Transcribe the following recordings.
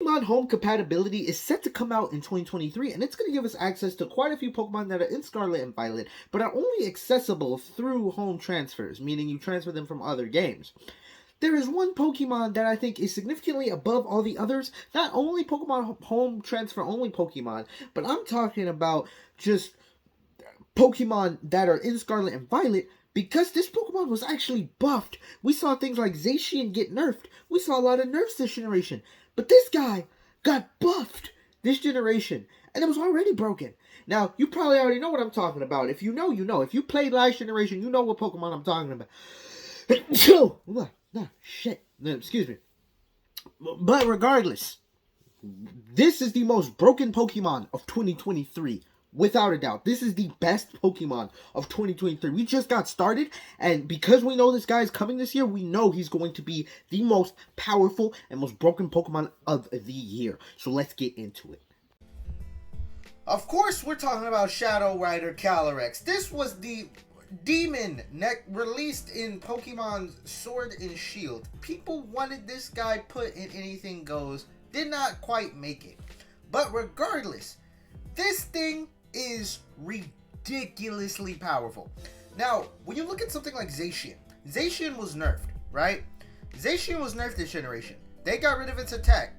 Pokemon Home compatibility is set to come out in 2023, and it's going to give us access to quite a few Pokemon that are in Scarlet and Violet, but are only accessible through home transfers, meaning you transfer them from other games. There is one Pokemon that I think is significantly above all the others, not only Pokemon Home transfer only Pokemon, but I'm talking about just Pokemon that are in Scarlet and Violet, because this Pokemon was actually buffed. We saw things like Zacian get nerfed. We saw a lot of nerfs this generation. But this guy got buffed this generation, and it was already broken. Now, you probably already know what I'm talking about. If you know, you know. If you played last generation, you know what Pokemon I'm talking about. Shit. Excuse me. But regardless, this is the most broken Pokemon of 2023. Without a doubt, this is the best Pokemon of 2023. We just got started, and because we know this guy is coming this year, we know he's going to be the most powerful and most broken Pokemon of the year. So let's get into it. Of course, we're talking about Shadow Rider Calyrex. This was the demon released in Pokemon Sword and Shield. People wanted this guy put in Anything Goes. Did not quite make it. But regardless, this thing is ridiculously powerful. Now, when you look at something like Zacian was nerfed, right? Zacian was nerfed this generation. They got rid of its attack.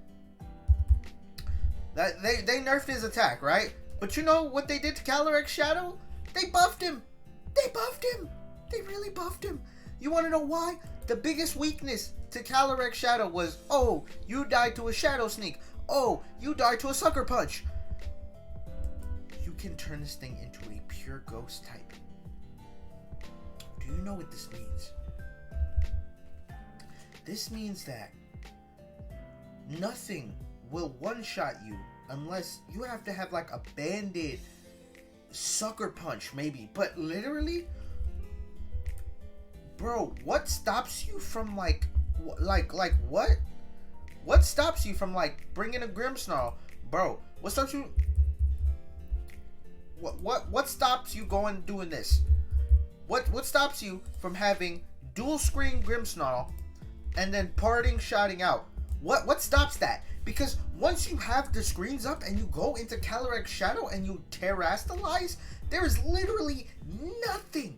They nerfed his attack, right? But you know what they did to Calyrex Shadow? They buffed him. They buffed him. They really buffed him. You want to know why? The biggest weakness to Calyrex Shadow was, oh, you died to a Shadow Sneak. Oh, you died to a Sucker Punch. Can turn this thing into a pure ghost type. Do you know what this means? This means that nothing will one-shot you unless you have to have like a banded Sucker Punch maybe, but literally, bro, what stops you from what stops you from like bringing a Grimmsnarl, bro? What stops you? What stops you doing this? What stops you from having dual screen Grimmsnarl and then parting shotting out? What stops that? Because once you have the screens up and you go into Calyrex Shadow and you terrastalize, there is literally nothing,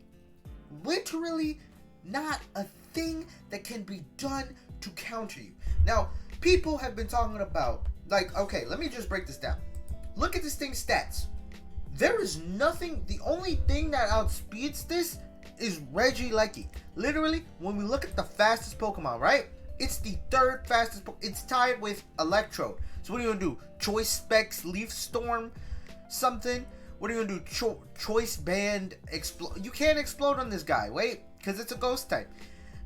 literally not a thing that can be done to counter you. Now, people have been talking about, like, okay, let me just break this down. Look at this thing's stats. There is nothing, the only thing that outspeeds this is Regieleki. Literally, when we look at the fastest Pokemon, right? It's the third fastest, it's tied with Electrode. So what are you going to do? Choice Specs, Leaf Storm, something? What are you going to do? Choice Band, Explode. You can't explode on this guy, wait, because it's a ghost type.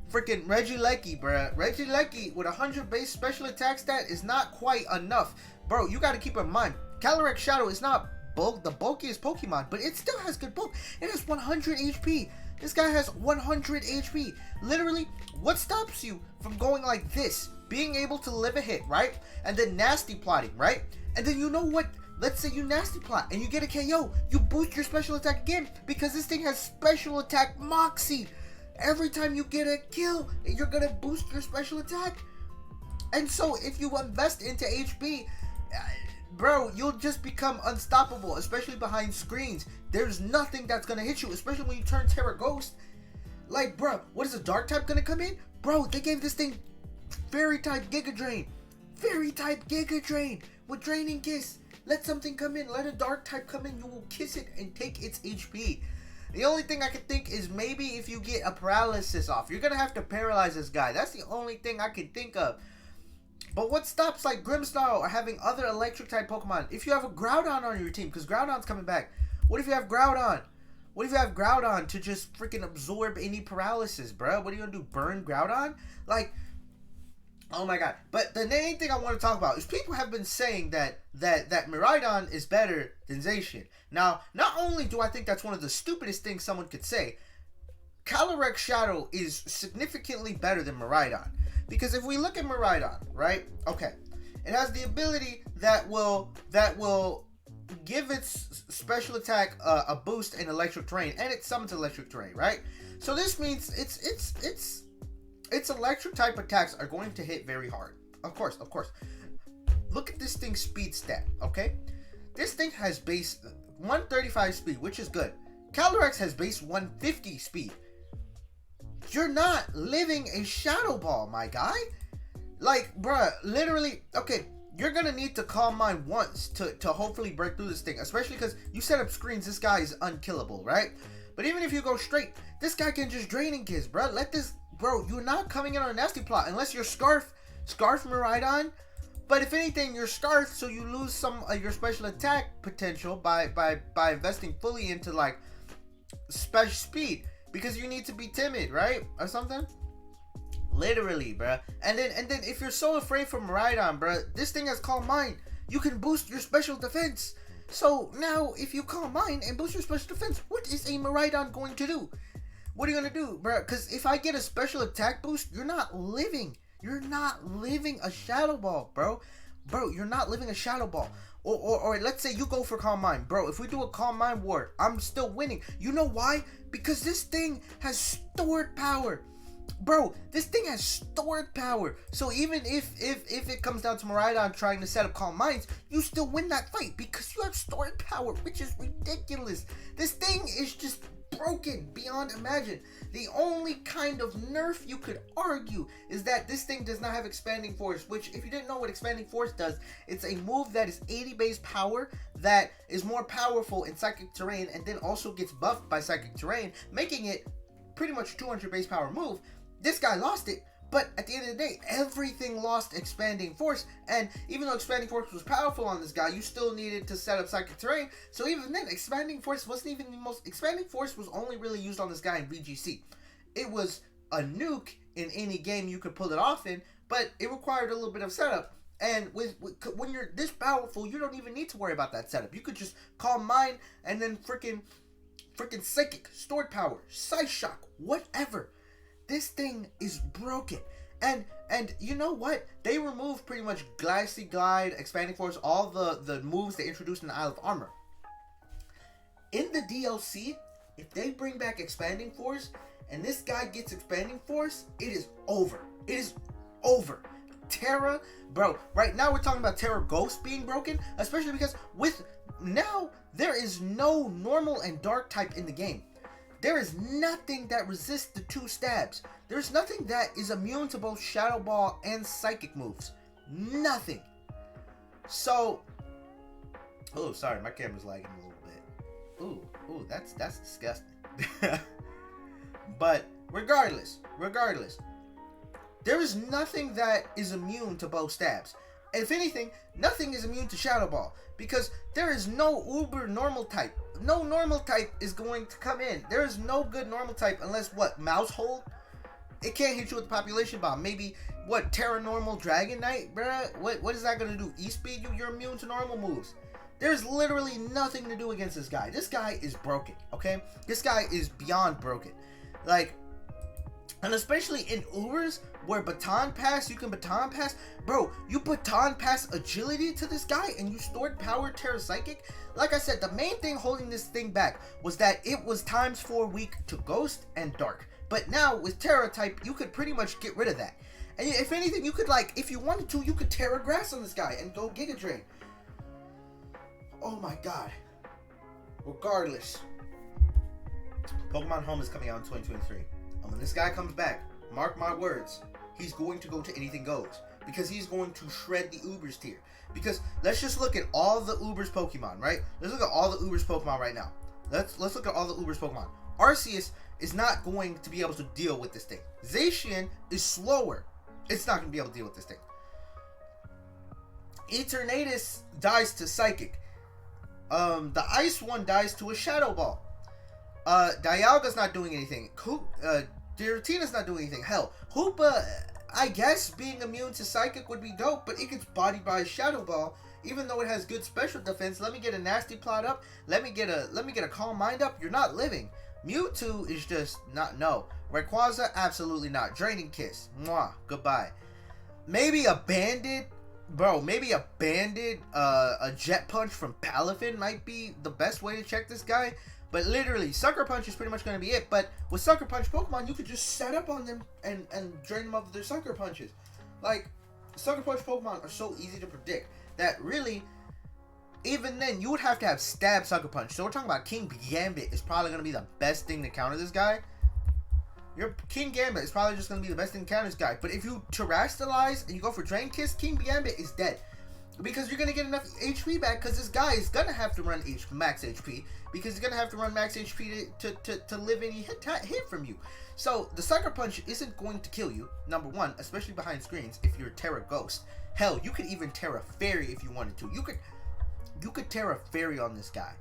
Freaking Regieleki, bruh. Regieleki with 100 base special attack stat is not quite enough. Bro, you got to keep in mind, Calyrex Shadow is not the bulkiest Pokemon, but it still has good bulk. It has 100 HP. This guy has 100 HP. Literally, what stops you from going like this? Being able to live a hit, right? And then nasty plotting, right? And then you know what? Let's say you nasty plot and you get a KO. You boost your special attack again because this thing has special attack Moxie. Every time you get a kill, you're going to boost your special attack. And so if you invest into HP, bro, you'll just become unstoppable, especially behind screens. There's nothing that's gonna hit you, especially when you turn Terra Ghost. Like, bro, what is a Dark type gonna come in? Bro, they gave this thing Fairy type Giga Drain. Fairy type Giga Drain with Draining Kiss. Let something come in, let a Dark type come in, you will kiss it and take its HP. The only thing I can think is maybe if you get a paralysis off, you're gonna have to paralyze this guy. That's the only thing I can think of. But what stops like Grimmsnarl or having other electric type Pokemon? If you have a Groudon on your team, because Groudon's coming back. What if you have Groudon? What if you have Groudon to just freaking absorb any paralysis, bro? What are you gonna do? Burn Groudon? Like, oh my god. But the main thing I want to talk about is people have been saying that Miraidon is better than Zacian. Now, not only do I think that's one of the stupidest things someone could say, Calyrex Shadow is significantly better than Miraidon. Because if we look at Miraidon, right? Okay. It has the ability that will give its special attack a boost in electric terrain, and it summons electric terrain, right? So this means its electric type attacks are going to hit very hard. Of course. look at this thing's speed stat, okay? This thing has base 135 speed, which is good. Calyrex has base 150 speed. You're not living a Shadow Ball, my guy. Like, bruh, literally, okay, you're gonna need to Calm Mind once to hopefully break through this thing, especially because you set up screens. This guy is unkillable, right? But even if you go straight, this guy can just draining kids, bro. Let this, bro, you're not coming in on a nasty plot unless you're Scarf Miraidon. But if anything, you're Scarf, so you lose some of your special attack potential by investing fully into like special speed because you need to be timid, right, or something. Literally, bruh. And then if you're so afraid from Miraidon, bruh, this thing has Calm Mind. You can boost your special defense. So now, if you Calm Mind and boost your special defense, what is a Miraidon going to do? What are you gonna do, bruh? Because if I get a special attack boost, you're not living. You're not living a Shadow Ball, bro. Bro, you're not living a Shadow Ball. Or let's say you go for Calm Mind. Bro, if we do a Calm Mind war, I'm still winning. You know why? Because this thing has stored power. Bro, this thing has stored power. So even if it comes down to Miraidon trying to set up Calm Minds, you still win that fight because you have stored power, which is ridiculous. This thing is just broken beyond imagine. The only kind of nerf you could argue is that this thing does not have Expanding Force, which, if you didn't know what Expanding Force does, it's a move that is 80 base power that is more powerful in Psychic Terrain and then also gets buffed by Psychic Terrain, making it pretty much a 200 base power move. This guy lost it, but at the end of the day, everything lost Expanding Force, and even though Expanding Force was powerful on this guy, you still needed to set up Psychic Terrain, so even then, Expanding Force wasn't even the most... Expanding Force was only really used on this guy in VGC. It was a nuke in any game you could pull it off in, but it required a little bit of setup, and when you're this powerful, you don't even need to worry about that setup. You could just Calm Mind, and then freaking Psychic, Stored Power, Side Shock, whatever. This thing is broken. And you know what? They removed pretty much Glassy Glide, Expanding Force, all the moves they introduced in the Isle of Armor. In the DLC, if they bring back Expanding Force and this guy gets Expanding Force, it is over. It is over. Terra, bro, right now we're talking about Terra Ghost being broken, especially because with now there is no normal and dark type in the game. There is nothing that resists the 2 stabs. There's nothing that is immune to both Shadow Ball and Psychic moves. Nothing. So, oh, sorry, my camera's lagging a little bit. Ooh, that's disgusting. But regardless, there is nothing that is immune to both stabs. If anything, nothing is immune to Shadow Ball because there is no uber normal type. No normal type is going to come in. There is no good normal type unless what? Mouse Hold? It can't hit you with the Population Bomb. Maybe what? Terra Normal Dragon Knight, bruh? What is that gonna do? E-speed you? You're immune to normal moves. There's literally nothing to do against this guy. This guy is broken, okay? This guy is beyond broken. Like, and especially in Ubers where Baton Pass, you can Baton Pass. Bro, you Baton Pass agility to this guy and you stored power Terra Psychic. Like I said, the main thing holding this thing back was that it was ×4 weak to Ghost and Dark. But now with Terra type, you could pretty much get rid of that. And if anything, you could like, if you wanted to, you could Terra Grass on this guy and go Giga Drain. Oh my god. Regardless, Pokemon Home is coming out in 2023. And when this guy comes back, mark my words, he's going to go to Anything Goes. Because he's going to shred the Ubers tier. Because let's just look at all the Ubers Pokemon, right? Let's look at all the Ubers Pokemon right now. Let's look at all the Ubers Pokemon. Arceus is not going to be able to deal with this thing. Zacian is slower. It's not going to be able to deal with this thing. Eternatus dies to Psychic. The Ice one dies to a Shadow Ball. Dialga's not doing anything. Giratina's not doing anything. Hell, Hoopa, I guess being immune to Psychic would be dope, but it gets bodied by a Shadow Ball, even though it has good special defense. Let me get a Nasty Plot up. Let me get a Calm Mind up. You're not living. Mewtwo is just not, no. Rayquaza, absolutely not. Draining Kiss, mwah, goodbye. Maybe a Banded, bro, maybe a Banded, a Jet Punch from Palafin might be the best way to check this guy. But literally, Sucker Punch is pretty much going to be it. But with Sucker Punch Pokemon, you could just set up on them and drain them up with their Sucker Punches. Like, Sucker Punch Pokemon are so easy to predict. that really, even then, you would have to have Stab, Sucker Punch. So we're talking about King Gambit is probably going to be the best thing to counter this guy. Your King Gambit is probably just going to be the best thing to counter this guy. But if you Terrestrialize and you go for Drain Kiss, King Gambit is dead. Because you're going to get enough HP back, because this guy is going to have to run max HP. Because he's going to have to run max HP to live any hit from you. So the Sucker Punch isn't going to kill you, number one, especially behind screens if you're Terra Ghost. Hell, you could even Terra Fairy if you wanted to. You could Terra Fairy on this guy,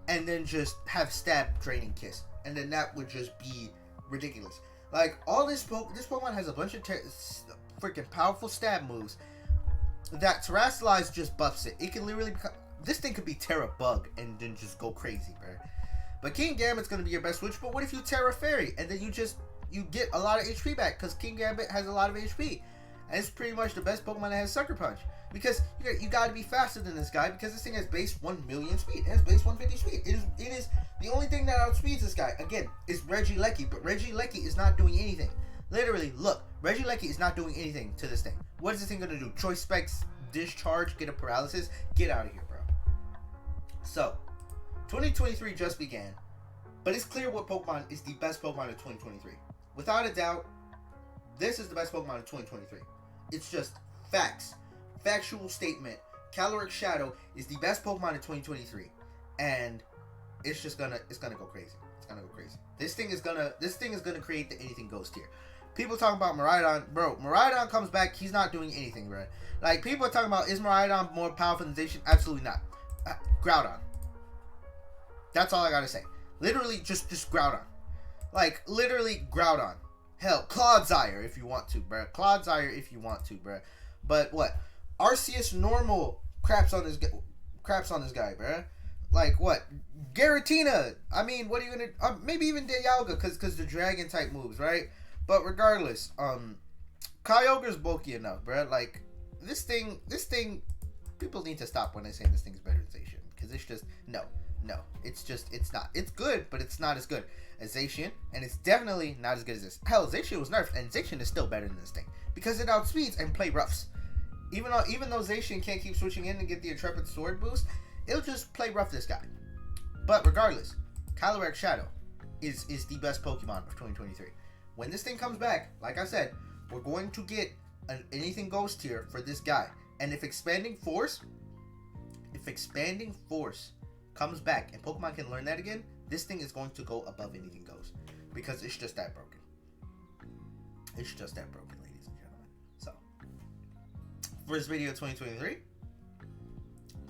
and then just have Stab, Draining Kiss, and then that would just be ridiculous. Like, all this Pokemon has a bunch of freaking powerful Stab moves that Terrestrialize just buffs it. It can literally become, this thing could be Terra Bug and then just go crazy, bro. But King Gambit's gonna be your best switch. But what if you Terra Fairy and then you get a lot of HP back, because King Gambit has a lot of HP, and it's pretty much the best Pokemon that has Sucker Punch. Because you got to be faster than this guy, because this thing has base 1 million speed. It has base 150 speed. It is the only thing that outspeeds this guy. Again, is Regieleki, but Regieleki is not doing anything. Literally, look, Regieleki is not doing anything to this thing. What is this thing gonna do? Choice Specs, Discharge, get a paralysis? Get out of here, bro. So, 2023 just began, but it's clear what Pokemon is the best Pokemon of 2023. Without a doubt, this is the best Pokemon of 2023. It's just facts. Factual statement. Calyrex Shadow is the best Pokemon of 2023, and it's gonna go crazy. It's gonna go crazy. This thing is gonna create the anything goes tier. People talking about Miraidon, bro. Miraidon comes back, he's not doing anything, bro. Like, people are talking about, is Miraidon more powerful than Zacian? Absolutely not. Groudon. That's all I gotta say. Literally, just Groudon. Like, literally Groudon. Hell, Clodsire if you want to, bro. Clodsire if you want to, bro. But what? Arceus normal craps on this guy, bro. Like, what? Giratina. I mean, what are you gonna? Maybe even Dialga, cause the dragon type moves, right? But regardless, Kyogre's bulky enough, bro. Like, this thing. People need to stop when they say this thing's better than Zacian, because it's just no. It's not. It's good, but it's not as good as Zacian, and it's definitely not as good as this. Hell, Zacian was nerfed, and Zacian is still better than this thing because it outspeeds and play roughs. Even though Zacian can't keep switching in and get the Intrepid Sword boost, it'll just play rough this guy. But regardless, Calyrex Shadow is the best Pokemon of 2023. When this thing comes back, like I said, we're going to get an anything goes tier for this guy. And if Expanding Force comes back and Pokemon can learn that again, this thing is going to go above anything goes, because it's just that broken. It's just that broken, ladies and gentlemen. So, for this video 2023,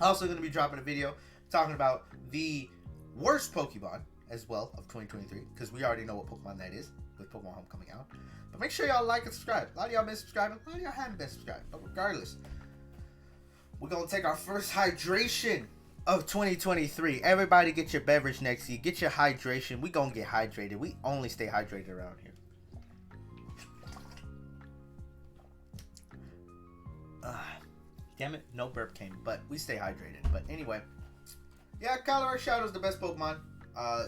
I'm also going to be dropping a video talking about the worst Pokemon as well of 2023, because we already know what Pokemon that is with Pokemon Home coming out. But make sure y'all like and subscribe. A lot of y'all been subscribing, a lot of y'all haven't been subscribed. But regardless, we're going to take our first hydration of 2023. Everybody get your beverage next to you. Get your hydration. We going to get hydrated. We only stay hydrated around here. Damn it, no burp came, but we stay hydrated. But anyway, yeah, Calyrex Shadow is the best Pokemon.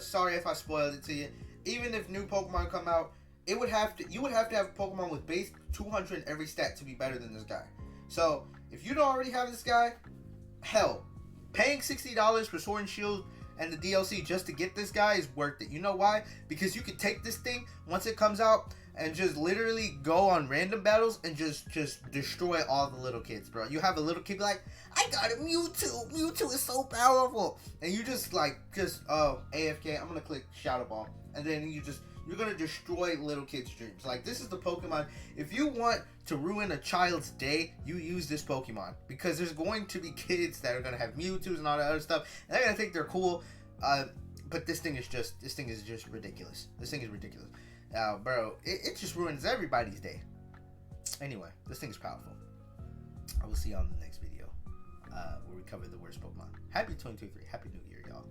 Sorry if I spoiled it to you. Even if new Pokemon come out, you would have to have Pokemon with base 200 in every stat to be better than this guy. So if you don't already have this guy, hell, paying $60 for Sword and Shield and the DLC just to get this guy is worth it. You know why? Because you could take this thing once it comes out and just literally go on random battles and just destroy all the little kids, bro. You have a little kid be like, I got a Mewtwo. Mewtwo is so powerful. And you just AFK, I'm going to click Shadow Ball. And then you're going to destroy little kids' dreams. Like, this is the Pokemon. If you want to ruin a child's day, you use this Pokemon. Because there's going to be kids that are going to have Mewtwo's and all that other stuff. And they're going to think they're cool. But this thing is just ridiculous. This thing is ridiculous. Bro, it just ruins everybody's day. Anyway, this thing's powerful. I will see you on the next video where we cover the worst Pokemon. Happy 2023. Happy New Year, y'all.